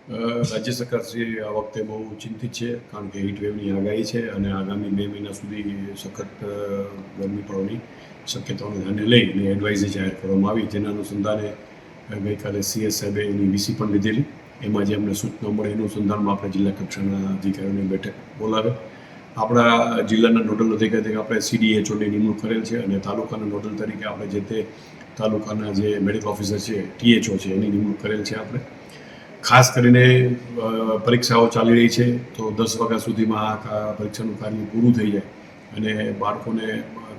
રાજ્ય સરકાર શ્રી આ વખતે બહુ ચિંતિત છે, કારણ કે હીટ વેવની આગાહી છે અને આગામી 2 મહિના સુધી સખત ગરમી પડવાની શક્યતાઓને ધ્યાને લઈ અને એડવાઇઝરી જાહેર કરવામાં આવી, જેના અનુસંધાને ગઈકાલે CS સાહેબે એની વીસી પણ લીધેલી. એમાં જે અમને સૂચના મળે એનું અનુસંધાનમાં આપણે જિલ્લા કક્ષાના અધિકારીઓની બેઠક બોલાવે. આપણા જિલ્લાના નોડલ અધિકારી તરીકે આપણે CDHOની નિમણૂક કરેલ છે અને તાલુકાના નોડલ તરીકે આપણે જે તે તાલુકાના જે મેડિકલ ઓફિસર છે THO છે એની નિમણૂક કરેલ છે. આપણે ખાસ કરીને પરીક્ષાઓ ચાલી રહી છે, તો 10 વાગ્યા સુધીમાં આ પરીક્ષાનું કાર્ય પૂરું થઈ જાય અને બાળકોને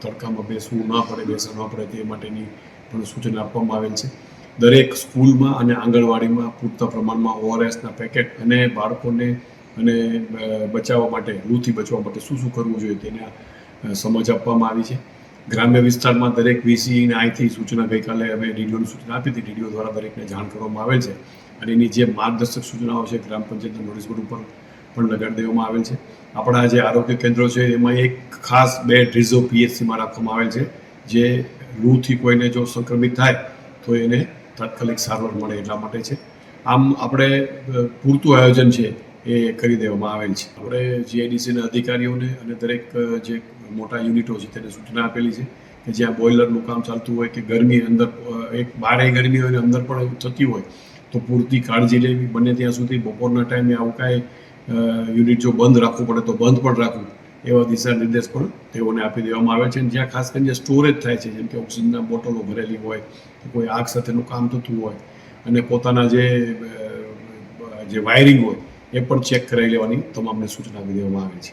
તડકામાં બેસવું ન પડે, બેસવું ન પડે તે માટેની પણ સૂચના આપવામાં આવેલ છે. દરેક સ્કૂલમાં અને આંગણવાડીમાં પૂરતા પ્રમાણમાં ORSના પેકેટ અને બાળકોને અને બચાવવા માટે, લૂથી બચવા માટે શું શું કરવું જોઈએ તેના સમજ આપવામાં આવી છે. ગ્રામ્ય વિસ્તારમાં દરેક VCને અહીંથી સૂચના ગઈકાલે અમે DDOની સૂચના આપી હતી, DDO દ્વારા દરેકને જાણ કરવામાં આવેલ છે અને એની જે માર્ગદર્શક સૂચનાઓ છે ગ્રામ પંચાયતના નોટિસ બોર્ડ ઉપર પણ લગાડી દેવામાં આવેલ છે. આપણા જે આરોગ્ય કેન્દ્રો છે એમાં એક ખાસ 2 રિઝર્વ PHCમાં રાખવામાં આવેલ છે, જે લૂથી કોઈને જો સંક્રમિત થાય તો એને તાત્કાલિક સારવાર મળે એટલા માટે છે. આમ આપણે પૂરતું આયોજન છે એ કરી દેવામાં આવેલ છે. આપણે GIDCના અધિકારીઓને અને દરેક જે મોટા યુનિટો છે તેને સૂચના આપેલી છે કે જ્યાં બોઇલરનું કામ ચાલતું હોય કે ગરમી અંદર એક બહારે ગરમી હોય અને અંદર પણ થતી હોય તો પૂરતી કાળજી લેવી. બને ત્યાં સુધી બપોરના ટાઈમે આવું કાંઈ યુનિટ જો બંધ રાખવું પડે તો બંધ પણ રાખવું, એવા દિશા નિર્દેશ પણ તેઓને આપી દેવામાં આવે છે. જ્યાં ખાસ કરીને સ્ટોરેજ થાય છે, જેમ કે ઓક્સિજનના બોટલો ભરેલી હોય કે કોઈ આગ સાથેનું કામ થતું હોય અને પોતાના જે વાયરિંગ હોય એ પણ ચેક કરાવી લેવાની તમામને સૂચના આપી દેવામાં આવે છે.